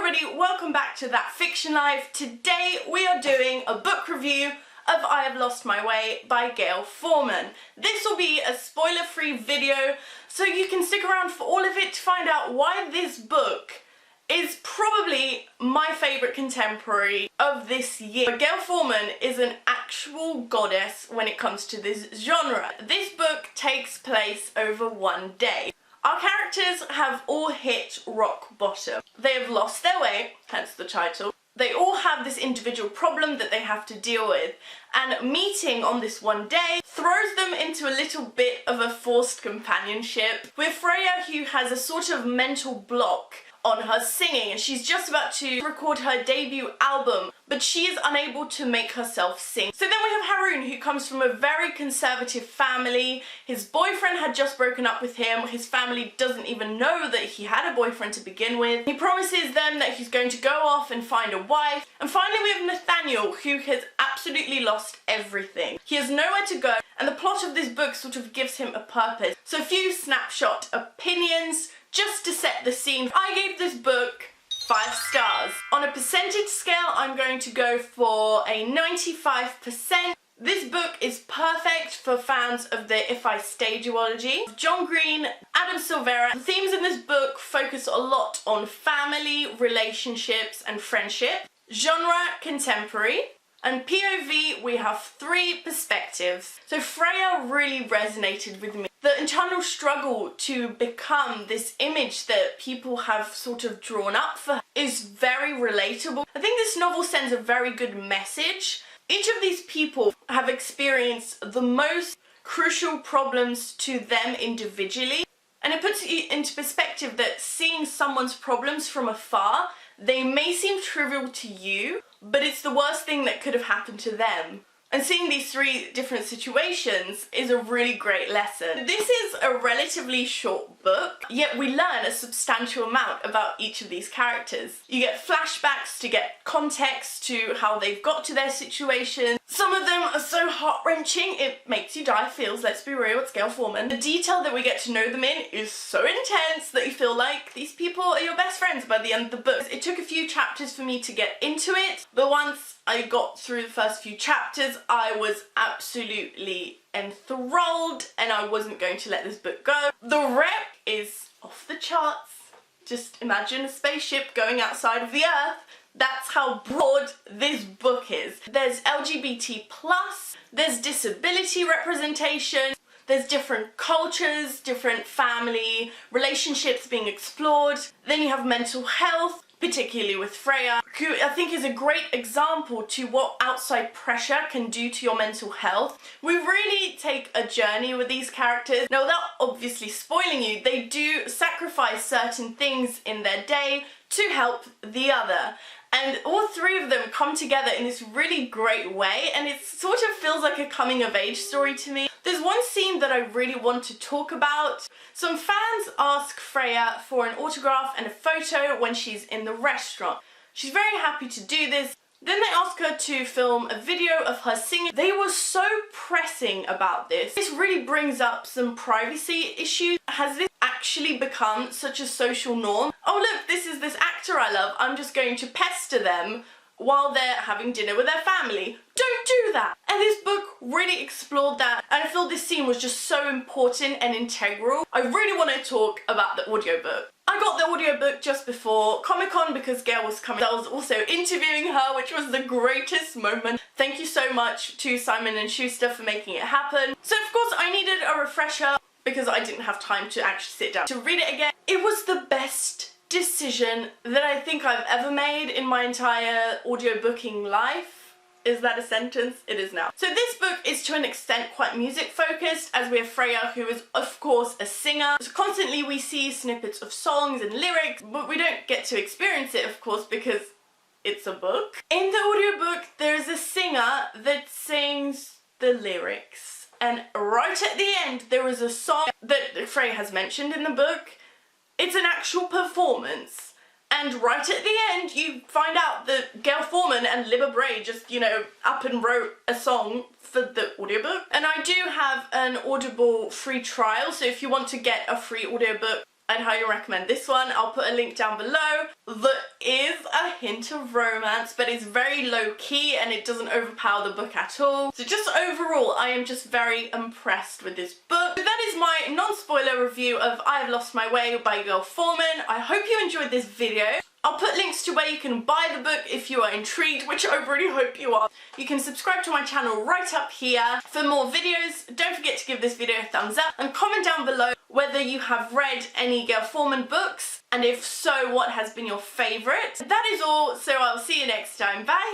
everybody, welcome back to That Fiction Life. Today we are doing a book review of I Have Lost My Way by Gayle Forman. This will be a spoiler-free video, so you can stick around for all of it to find out why this book is probably my favourite contemporary of this year. But Gayle Forman is an actual goddess when it comes to this genre. This book takes place over one day. Our characters have all hit rock bottom. They have lost their way, hence the title. They all have this individual problem that they have to deal with, and meeting on this one day throws them into a little bit of a forced companionship with Freya, who has a sort of mental block on her singing, and she's just about to record her debut album, but she is unable to make herself sing. So then we have Haroon, who comes from a very conservative family. His boyfriend had just broken up with him. His family doesn't even know that he had a boyfriend to begin with. He promises them that he's going to go off and find a wife. And finally we have Nathaniel, who has absolutely lost everything. He has nowhere to go, and the plot of this book sort of gives him a purpose. So a few snapshot opinions just to set the scene. I gave this book 5 stars. On a percentage scale, I'm going to go for a 95%. This book is perfect for fans of the If I Stay duology. John Green, Adam Silvera. The themes in this book focus a lot on family, relationships, and friendship. Genre, contemporary. And POV, we have 3 perspectives. So Freya really resonated with me. The internal struggle to become this image that people have sort of drawn up for her is very relatable. I think this novel sends a very good message. Each of these people have experienced the most crucial problems to them individually, and it puts it into perspective that seeing someone's problems from afar, they may seem trivial to you, but it's the worst thing that could have happened to them. And seeing these 3 different situations is a really great lesson. This is a relatively short book, yet we learn a substantial amount about each of these characters. You get flashbacks to get context to how they've got to their situation. Some of them are so heart-wrenching, it makes you die feels, let's be real, it's Gayle Forman. The detail that we get to know them in is so intense that you feel like these people are your best friends by the end of the book. It took a few chapters for me to get into it, but once I got through the first few chapters, I was absolutely enthralled and I wasn't going to let this book go. The rep is off the charts. Just imagine a spaceship going outside of the Earth. That's how broad this book is. There's LGBT+, there's disability representation, there's different cultures, different family relationships being explored. Then you have mental health, particularly with Freya, who I think is a great example to what outside pressure can do to your mental health. We really take a journey with these characters. Now, without obviously spoiling you, they do sacrifice certain things in their day to help the other. And all 3 of them come together in this really great way, and it sort of feels like a coming of age story to me. There's one scene that I really want to talk about. Some fans ask Freya for an autograph and a photo when she's in the restaurant. She's very happy to do this. Then they ask her to film a video of her singing. They were so pressing about this. This really brings up some privacy issues. Has this actually become such a social norm? Oh look, this is this actor I love, I'm just going to pester them while they're having dinner with their family. Don't do that! And this book really explored that, and I feel this scene was just so important and integral. I really want to talk about the audiobook. I got the audiobook just before Comic-Con because Gayle was coming. I was also interviewing her, which was the greatest moment. Thank you so much to Simon & Schuster for making it happen. So of course I needed a refresher because I didn't have time to actually sit down to read it again. It was the best decision that I think I've ever made in my entire audiobooking life. Is that a sentence? It is now. So this book is to an extent quite music focused, as we have Freya, who is of course a singer. So constantly we see snippets of songs and lyrics, but we don't get to experience it of course because it's a book. In the audiobook there is a singer that sings the lyrics, and right at the end there is a song that Freya has mentioned in the book. It's an actual performance. And right at the end, you find out that Gayle Forman and Libba Bray just, you know, up and wrote a song for the audiobook. And I do have an Audible free trial, so if you want to get a free audiobook, I'd highly recommend this one. I'll put a link down below. There is a hint of romance, but it's very low-key and it doesn't overpower the book at all. So just overall, I am just very impressed with this book. So that is my non-spoiler review of I Have Lost My Way by Gail Forman. I hope you enjoyed this video. I'll put links to where you can buy the book if you are intrigued, which I really hope you are. You can subscribe to my channel right up here for more videos. Don't forget to give this video a thumbs up and comment down below whether you have read any Gail Forman books, and if so, what has been your favourite. That is all, so I'll see you next time. Bye!